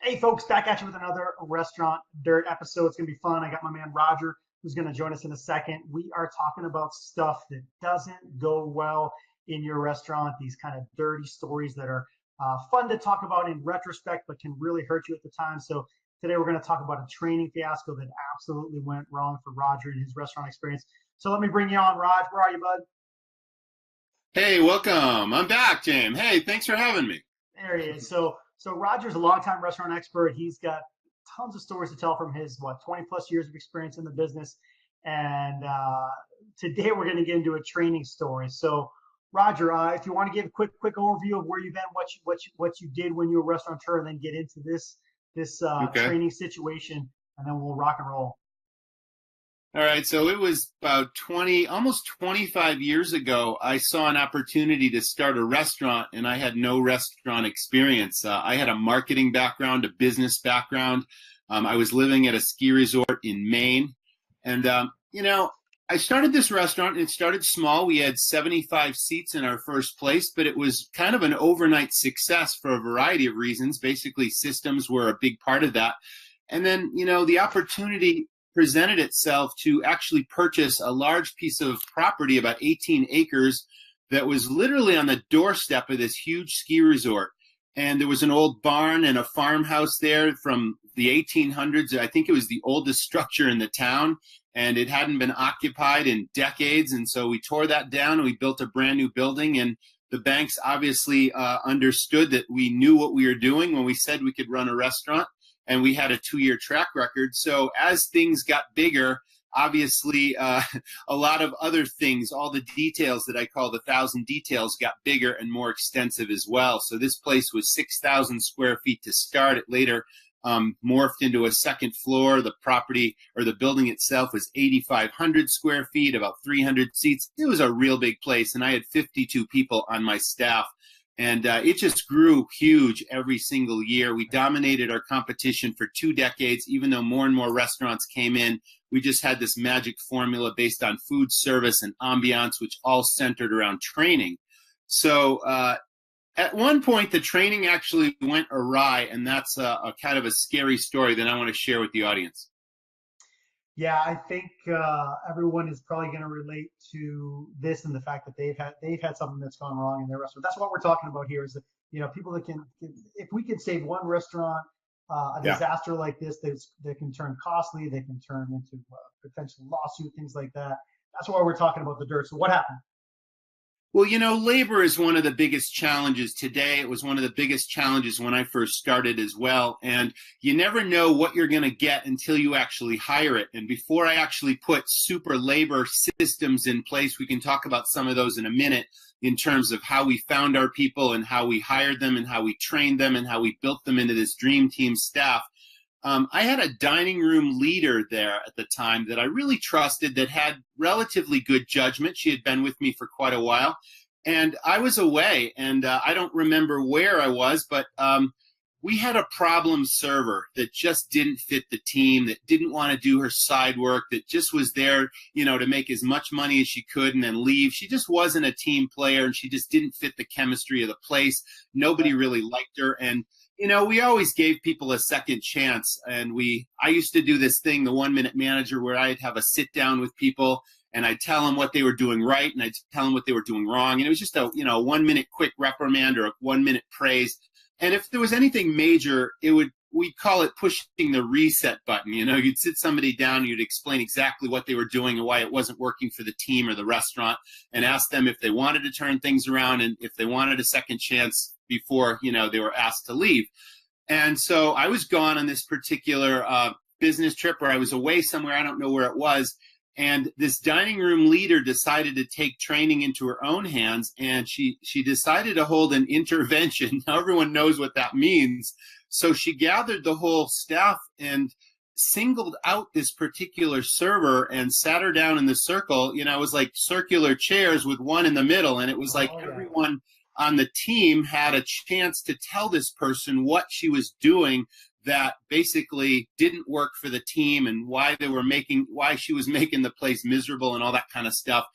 Hey, folks, back at you with another Restaurant Dirt episode. It's going to be fun. I got my man Roger who's going to join us in a second. We are talking about stuff that doesn't go well in your restaurant, these kind of dirty stories that are fun to talk about in retrospect, but can really hurt you at the time. So, today we're going to talk about a training fiasco that absolutely went wrong for Roger and his restaurant experience. So, let me bring you on, Raj. Where are you, bud? Hey, welcome. I'm back, James. Hey, thanks for having me. There he is. So Roger's a longtime restaurant expert. He's got tons of stories to tell from his 20 plus years of experience in the business. And today we're going to get into a training story. So Roger, if you want to give a quick overview of where you've been, what you did when you were a restaurateur, and then get into this Okay. training situation, and then we'll rock and roll. All right. So it was about 20, almost 25 years ago, I saw an opportunity to start a restaurant, and I had no restaurant experience. I had a marketing background, a business background. I was living at a ski resort in Maine. And, I started this restaurant, and it started small. We had 75 seats in our first place, but it was kind of an overnight success for a variety of reasons. Basically, systems were a big part of that. And then, the opportunity presented itself to actually purchase a large piece of property, about 18 acres, that was literally on the doorstep of this huge ski resort. And there was an old barn and a farmhouse there from the 1800s. I think it was the oldest structure in the town, and it hadn't been occupied in decades. And so we tore that down and we built a brand new building. And the banks obviously understood that we knew what we were doing when we said we could run a restaurant, and we had a 2-year track record. So as things got bigger, obviously a lot of other things, all the details that I call the 1,000 details, got bigger and more extensive as well. So this place was 6,000 square feet to start. It later morphed into a second floor. The property, or the building itself, was 8,500 square feet, about 300 seats. It was a real big place, and I had 52 people on my staff. And it just grew huge every single year. We dominated our competition for 2 decades, even though more and more restaurants came in. We just had this magic formula based on food service and ambiance, which all centered around training. So at one point, the training actually went awry, and that's a kind of a scary story that I want to share with the audience. Yeah, I think everyone is probably going to relate to this and the fact that they've had something that's gone wrong in their restaurant. That's what we're talking about here. Is that people that if we could save one restaurant, a Yeah. disaster like this that can turn costly, they can turn into potential lawsuit, things like that. That's why we're talking about the dirt. So what happened? Well, labor is one of the biggest challenges today. It was one of the biggest challenges when I first started as well. And you never know what you're going to get until you actually hire it. And before I actually put super labor systems in place, we can talk about some of those in a minute, in terms of how we found our people and how we hired them and how we trained them and how we built them into this dream team staff. I had a dining room leader there at the time that I really trusted, that had relatively good judgment. She had been with me for quite a while, and I was away, and I don't remember where I was, but we had a problem server that just didn't fit the team, that didn't want to do her side work, that just was there, to make as much money as she could and then leave. She just wasn't a team player, and she just didn't fit the chemistry of the place. Nobody really liked her, and we always gave people a second chance. And I used to do this thing, the 1-minute manager, where I'd have a sit down with people and I'd tell them what they were doing right and I'd tell them what they were doing wrong. And it was just a 1-minute quick reprimand or a 1-minute praise. And if there was anything major, we'd call it pushing the reset button. You'd sit somebody down and you'd explain exactly what they were doing and why it wasn't working for the team or the restaurant, and ask them if they wanted to turn things around and if they wanted a second chance before, they were asked to leave. And so I was gone on this particular business trip, or I was away somewhere. I don't know where it was. And this dining room leader decided to take training into her own hands, and she decided to hold an intervention. Now, everyone knows what that means. So she gathered the whole staff and singled out this particular server and sat her down in the circle. It was like circular chairs with one in the middle. And it was like Oh yeah. everyone on the team had a chance to tell this person what she was doing that basically didn't work for the team, and why she was making the place miserable and all that kind of stuff.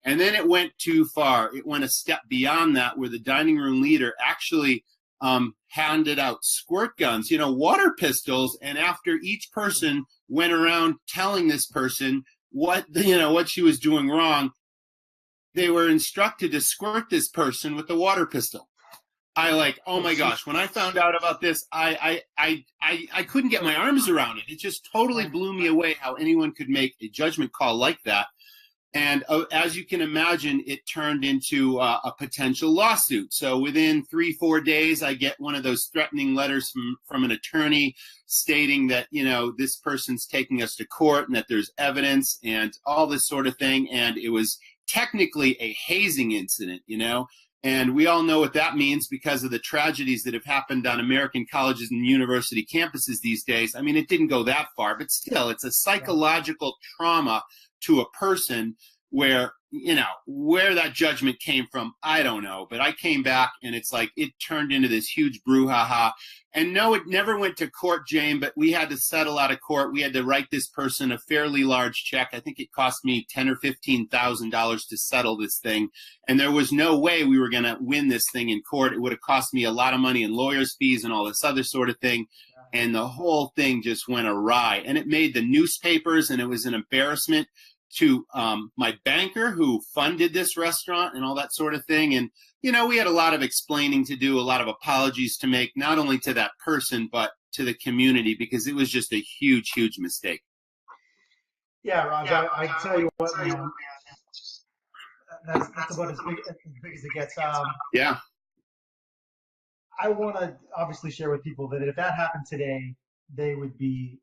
And then it went too far. It went a step beyond that, where the dining room leader actually handed out squirt guns, water pistols. And after each person went around telling this person what she was doing wrong, they were instructed to squirt this person with the water pistol. Oh my gosh, when I found out about this, I couldn't get my arms around it. It just totally blew me away how anyone could make a judgment call like that. And as you can imagine, it turned into a potential lawsuit. So within 3-4 days, I get one of those threatening letters from an attorney stating that, this person's taking us to court and that there's evidence and all this sort of thing. And it was technically a hazing incident, And we all know what that means because of the tragedies that have happened on American colleges and university campuses these days. I mean, it didn't go that far, but still, it's a psychological trauma to a person where, where that judgment came from, I don't know. But I came back and it's like it turned into this huge brouhaha. And no, it never went to court, Jane, but we had to settle out of court. We had to write this person a fairly large check. I think it cost me $10,000 or $15,000 to settle this thing. And there was no way we were going to win this thing in court. It would have cost me a lot of money in lawyers' fees and all this other sort of thing. And the whole thing just went awry. And it made the newspapers, and it was an embarrassment to my banker who funded this restaurant and all that sort of thing. And, we had a lot of explaining to do, a lot of apologies to make, not only to that person, but to the community, because it was just a huge, huge mistake. Yeah, Raj, I tell you what, man, that's about as big as it gets. Yeah. I want to obviously share with people that if that happened today, they would be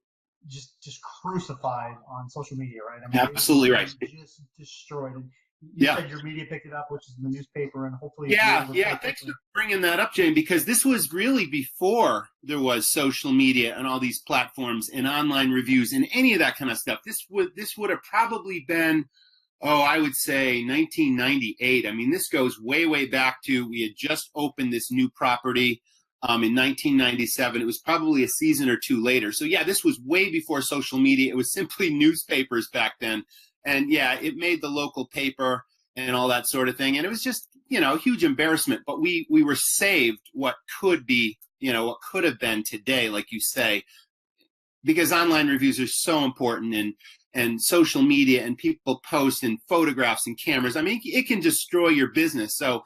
just crucified on social media, right? I mean, absolutely right. Just destroyed. And you said your media picked it up, which is in the newspaper, and hopefully. Yeah. Thanks for bringing that up, Jane, because this was really before there was social media and all these platforms and online reviews and any of that kind of stuff. This would have probably been, I would say 1998. I mean, this goes way, way back to, we had just opened this new property in 1997. It was probably a season or two later. So yeah, this was way before social media. It was simply newspapers back then. And yeah, it made the local paper and all that sort of thing. And it was just, a huge embarrassment. But we were saved what could be, what could have been today, like you say, because online reviews are so important, and social media and people post and photographs and cameras. I mean, it can destroy your business. So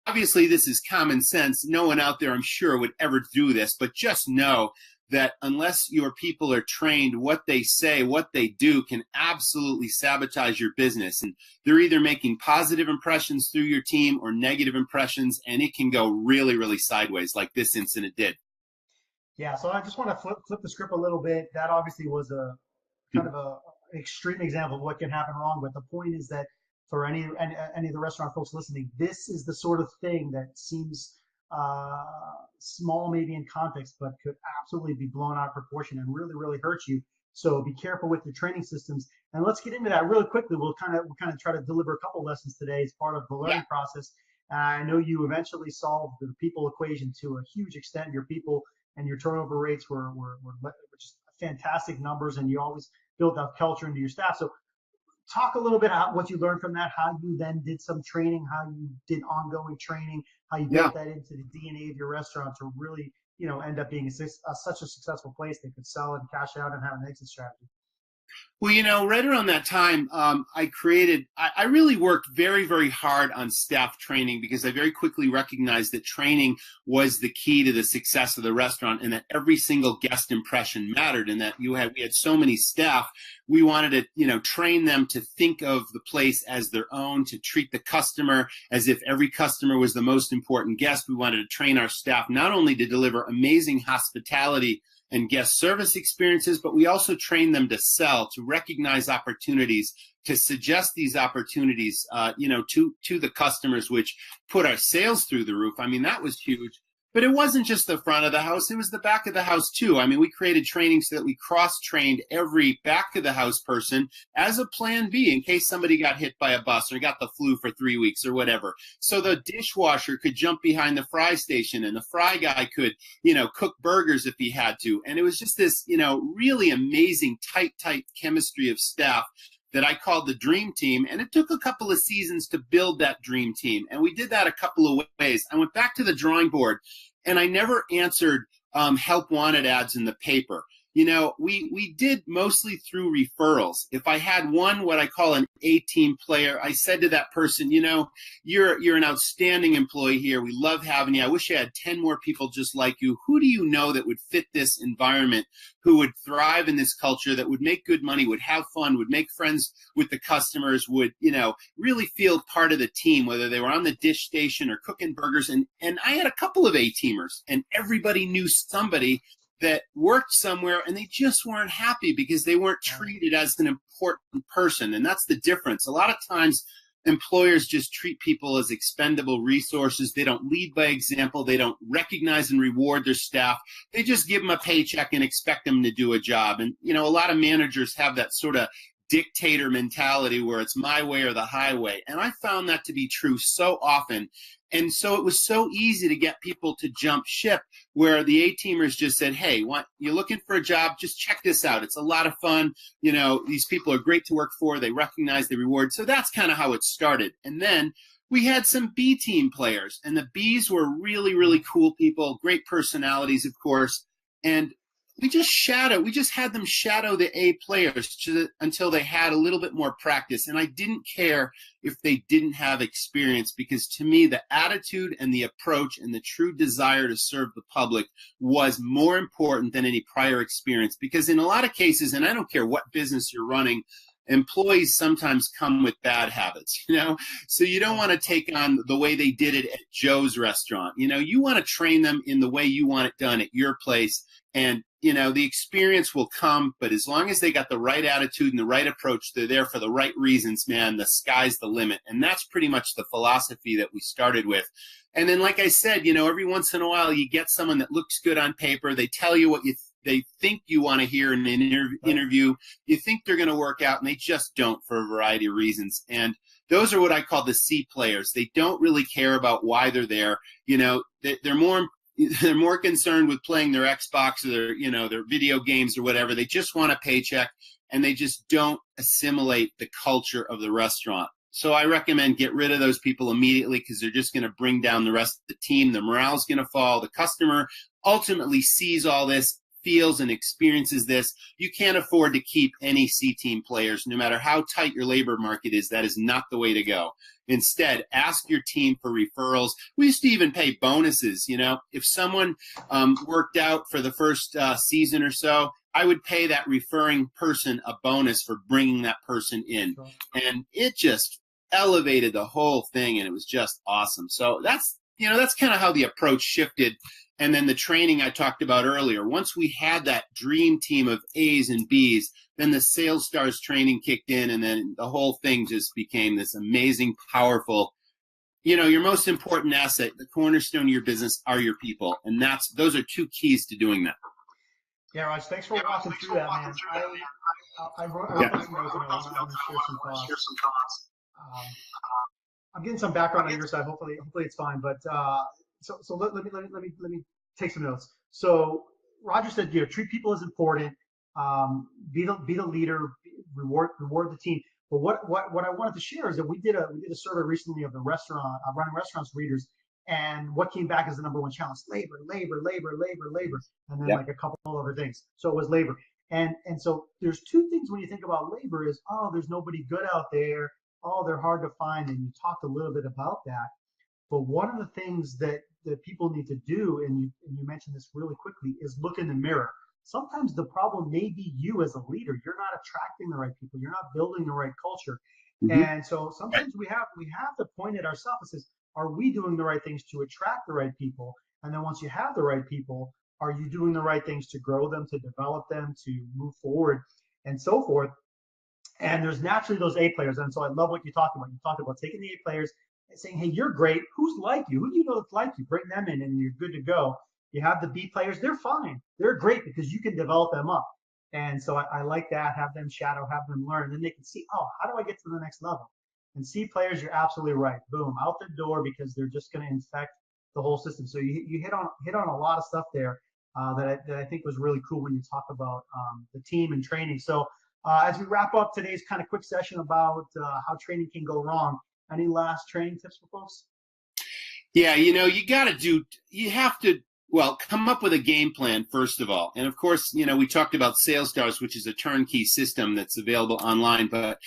obviously this is common sense. No one out there, I'm sure, would ever do this, but just know that unless your people are trained, what they say, what they do can absolutely sabotage your business. And they're either making positive impressions through your team or negative impressions, and it can go really, really sideways like this incident did. Yeah, so I just want to flip the script a little bit. That obviously was a kind of a extreme example of what can happen wrong, but the point is that for any of the restaurant folks listening, this is the sort of thing that seems small maybe in context, but could absolutely be blown out of proportion and really, really hurt you. So be careful with your training systems. And let's get into that really quickly. We'll kind of try to deliver a couple lessons today as part of the learning process. I know you eventually solved the people equation to a huge extent. Your people and your turnover rates were just fantastic numbers, and you always built that culture into your staff. So talk a little bit about what you learned from that, how you then did some training, how you did ongoing training, how you built that into the DNA of your restaurant to really, end up being such a successful place that could sell and cash out and have an exit strategy. Well, right around that time, I really worked very, very hard on staff training, because I very quickly recognized that training was the key to the success of the restaurant, and that every single guest impression mattered, and that we had so many staff. We wanted to, train them to think of the place as their own, to treat the customer as if every customer was the most important guest. We wanted to train our staff not only to deliver amazing hospitality and guest service experiences, but we also train them to sell, to recognize opportunities, to suggest these opportunities, to the customers, which put our sales through the roof. I mean, that was huge. But it wasn't just the front of the house, it was the back of the house too. I mean, we created training so that we cross-trained every back of the house person as a plan B in case somebody got hit by a bus or got the flu for 3 weeks or whatever. So the dishwasher could jump behind the fry station, and the fry guy could, cook burgers if he had to. And it was just this, really amazing, tight chemistry of staff that I called the dream team. And it took a couple of seasons to build that dream team. And we did that a couple of ways. I went back to the drawing board and I never answered help wanted ads in the paper. You know, we did mostly through referrals. If I had one, what I call an A-team player, I said to that person, you know, you're an outstanding employee here. We love having you. I wish I had 10 more people just like you. Who do you know that would fit this environment, who would thrive in this culture, that would make good money, would have fun, would make friends with the customers, would, you know, really feel part of the team, whether they were on the dish station or cooking burgers. And I had a couple of A-teamers, and everybody knew somebody that worked somewhere, and they just weren't happy because they weren't treated as an important person. And that's the difference. A lot of times employers just treat people as expendable resources. They don't lead by example. They don't recognize and reward their staff. They just give them a paycheck and expect them to do a job. And, you know, a lot of managers have that sort of dictator mentality where it's my way or the highway. And I found that to be true so often. And so it was so easy to get people to jump ship, where the A-teamers just said, hey, you're looking for a job, just check this out. It's a lot of fun. You know, these people are great to work for. They recognize the reward. So that's kind of how it started. And then we had some B-team players, and the Bs were really, really cool people, great personalities, of course. And we just had them shadow the A players until they had a little bit more practice. And I didn't care if they didn't have experience, because to me, the attitude and the approach and the true desire to serve the public was more important than any prior experience. Because in a lot of cases, and I don't care what business you're running, employees sometimes come with bad habits, you know, so you don't want to take on the way they did it at Joe's restaurant. You know, you want to train them in the way you want it done at your place. And, you know, the experience will come, but as long as they got the right attitude and the right approach, they're there for the right reasons, man, the sky's the limit. And that's pretty much the philosophy that we started with. And then, like I said, you know, every once in a while you get someone that looks good on paper. They tell you what they think you want to hear in an interview. You think they're going to work out, and they just don't for a variety of reasons. And those are what I call the C players. They don't really care about why they're there. You know, they're more concerned with playing their Xbox or their, you know, their video games or whatever. They just want a paycheck, and they just don't assimilate the culture of the restaurant. So I recommend get rid of those people immediately, because they're just going to bring down the rest of the team. The morale's going to fall. The customer ultimately sees all this, feels and experiences this. You can't afford to keep any C-team players, no matter how tight your labor market is. That is not the way to go. Instead, ask your team for referrals. We used to even pay bonuses. You know, if someone worked out for the first season or so, I would pay that referring person a bonus for bringing that person in. And it just elevated the whole thing, and it was just awesome. So that's kind of how the approach shifted. And then the training I talked about earlier, once we had that dream team of A's and B's, then the Sales Stars training kicked in, and then the whole thing just became this amazing, powerful, you know, your most important asset, the cornerstone of your business are your people. And those are two keys to doing that. Yeah, Raj, thanks for walking through that, man. I wrote some notes, and I want to share some thoughts. I'm getting some background on your side. Hopefully it's fine. But so let me take some notes. So Roger said, you know, treat people as important. Be the leader. Reward the team. But what I wanted to share is that we did a survey recently of the running restaurants readers, and what came back as the number one challenge: labor, and then like a couple other things. So it was labor, and so there's two things when you think about labor: is there's nobody good out there. They're hard to find, and you talked a little bit about that. But one of the things that people need to do, and you mentioned this really quickly, is look in the mirror. Sometimes the problem may be you as a leader. You're not attracting the right people. You're not building the right culture. Mm-hmm. And so sometimes we have to point at ourselves and say, are we doing the right things to attract the right people? And then once you have the right people, are you doing the right things to grow them, to develop them, to move forward, and so forth? And there's naturally those A players. And so I love what you talked about. You talked about taking the A players and saying, hey, you're great. Who's like you? Who do you know that's like you? Bring them in and you're good to go. You have the B players. They're fine. They're great because you can develop them up. And so I like that. Have them shadow, have them learn. And then they can see, how do I get to the next level? And C players, you're absolutely right. Boom, out the door, because they're just going to infect the whole system. So you hit on a lot of stuff there that I think was really cool when you talk about the team and training. So as we wrap up today's kind of quick session about how training can go wrong, any last training tips for folks? Yeah, you know, you have to Well, come up with a game plan, first of all. And of course, we talked about SalesStars, which is a turnkey system that's available online. But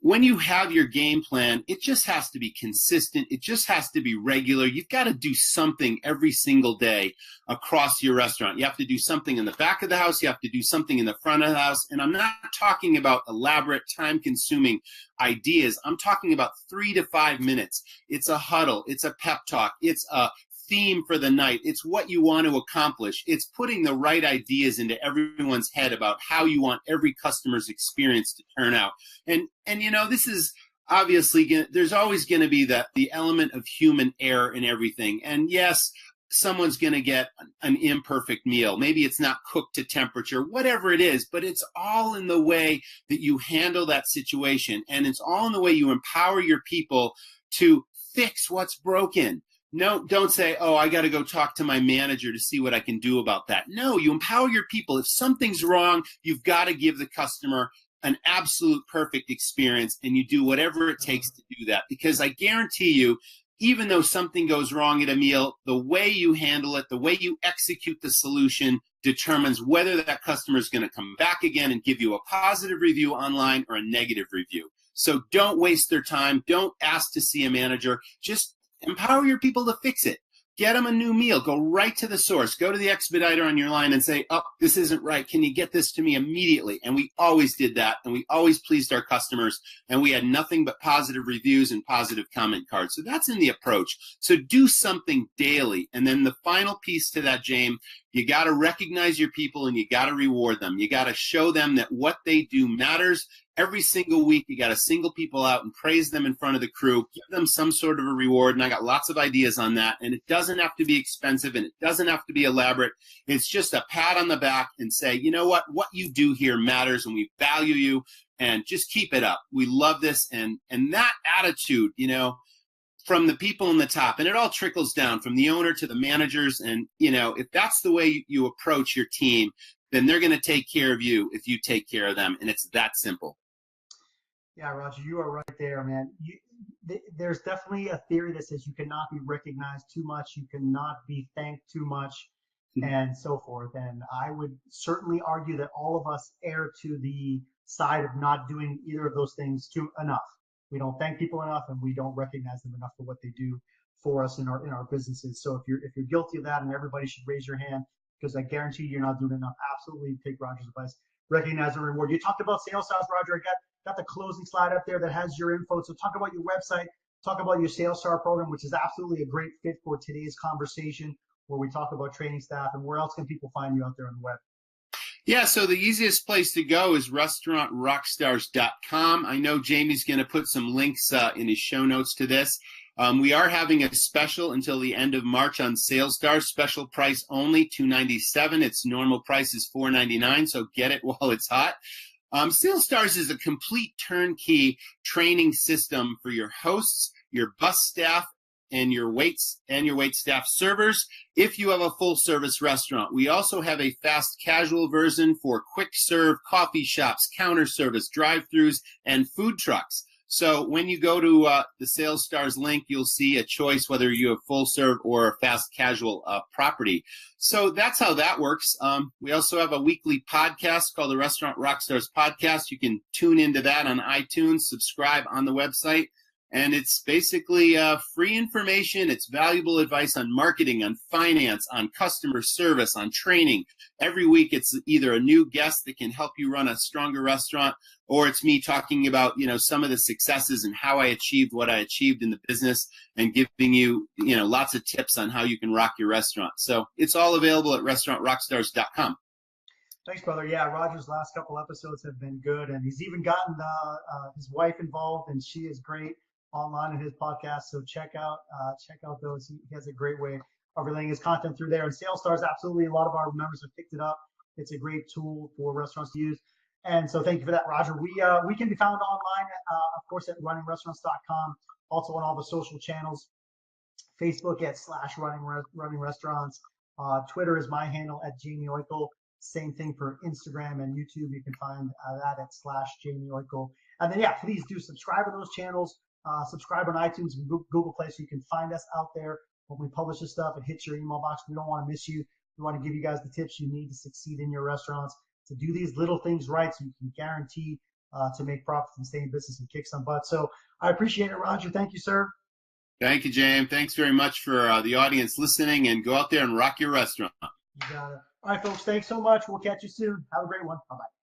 when you have your game plan, it just has to be consistent. It just has to be regular. You've got to do something every single day across your restaurant. You have to do something in the back of the house. You have to do something in the front of the house. And I'm not talking about elaborate, time-consuming ideas. I'm talking about 3 to 5 minutes. It's a huddle. It's a pep talk. It's a theme for the night. It's what you want to accomplish. It's putting the right ideas into everyone's head about how you want every customer's experience to turn out. And this is obviously, there's always going to be the element of human error in everything. And yes, someone's going to get an imperfect meal. Maybe it's not cooked to temperature, whatever it is, but it's all in the way that you handle that situation. And it's all in the way you empower your people to fix what's broken. No, don't say, oh, I got to go talk to my manager to see what I can do about that. No, you empower your people. If something's wrong, you've got to give the customer an absolute perfect experience, and you do whatever it takes to do that. Because I guarantee you, even though something goes wrong at a meal, the way you handle it, the way you execute the solution determines whether that customer is going to come back again and give you a positive review online or a negative review. So don't waste their time. Don't ask to see a manager. Just empower your people to fix it. Get them a new meal. Go right to the source. Go to the expediter on your line and say, oh, this isn't right. Can you get this to me immediately? And we always did that, and we always pleased our customers, and we had nothing but positive reviews and positive comment cards. So that's in the approach. So do something daily. And then the final piece to that, James, you got to recognize your people and you got to reward them. You got to show them that what they do matters. Every single week, you got to single people out and praise them in front of the crew, give them some sort of a reward. And I got lots of ideas on that. And it doesn't have to be expensive and it doesn't have to be elaborate. It's just a pat on the back and say, you know what you do here matters and we value you, and just keep it up. We love this. And that attitude, from the people in the top, and it all trickles down from the owner to the managers. And, if that's the way you approach your team, then they're going to take care of you if you take care of them. And it's that simple. Yeah, Roger, you are right there, man. There's definitely a theory that says you cannot be recognized too much, you cannot be thanked too much, and so forth. And I would certainly argue that all of us err to the side of not doing either of those things enough. We don't thank people enough, and we don't recognize them enough for what they do for us in our businesses. So if you're guilty of that, and everybody should raise your hand, because I guarantee you're not doing enough. Absolutely take Roger's advice. Recognize and reward. You talked about SalesStars, Roger. I got the closing slide up there that has your info. So talk about your website, talk about your SalesStar program, which is absolutely a great fit for today's conversation, where we talk about training staff. And where else can people find you out there on the web? Yeah, so the easiest place to go is restaurantrockstars.com. I know Jamie's going to put some links in his show notes to this. We are having a special until the end of March on SalesStars, special price only, $297. Its normal price is $499, so get it while it's hot. SalesStars is a complete turnkey training system for your hosts, your bus staff, and your wait staff servers if you have a full service restaurant. We also have a fast casual version for quick serve coffee shops, counter service, drive-throughs, and food trucks. So when you go to the SalesStars link, you'll see a choice whether you have full serve or a fast casual property. So that's how that works. We also have a weekly podcast called the Restaurant Rockstars Podcast. You can tune into that on iTunes, subscribe on the website. And it's basically free information. It's valuable advice on marketing, on finance, on customer service, on training. Every week, it's either a new guest that can help you run a stronger restaurant, or it's me talking about, some of the successes and how I achieved what I achieved in the business, and giving you, lots of tips on how you can rock your restaurant. So it's all available at restaurantrockstars.com. Thanks, brother. Yeah, Roger's last couple episodes have been good, and he's even gotten his wife involved, and she is great online in his podcast. So check out those. He has a great way of relaying his content through there. And SalesStars, absolutely, a lot of our members have picked it up. It's a great tool for restaurants to use. And so thank you for that, Roger. We can be found online, of course, at runningrestaurants.com, also on all the social channels, Facebook at /runningrestaurants. Twitter is my handle at Jamie Oikle. Same thing for Instagram and YouTube. You can find that at /Jamie Oikle. And then, yeah, please do subscribe to those channels. Subscribe on iTunes and Google Play so you can find us out there. when we publish this stuff, it hits your email box. We don't want to miss you. We want to give you guys the tips you need to succeed in your restaurants, to do these little things right so you can guarantee to make profits and stay in business and kick some butt. So I appreciate it, Roger. Thank you, sir. Thank you, James. Thanks very much for the audience listening, and go out there and rock your restaurant. You got it. All right, folks. Thanks so much. We'll catch you soon. Have a great one. Bye-bye.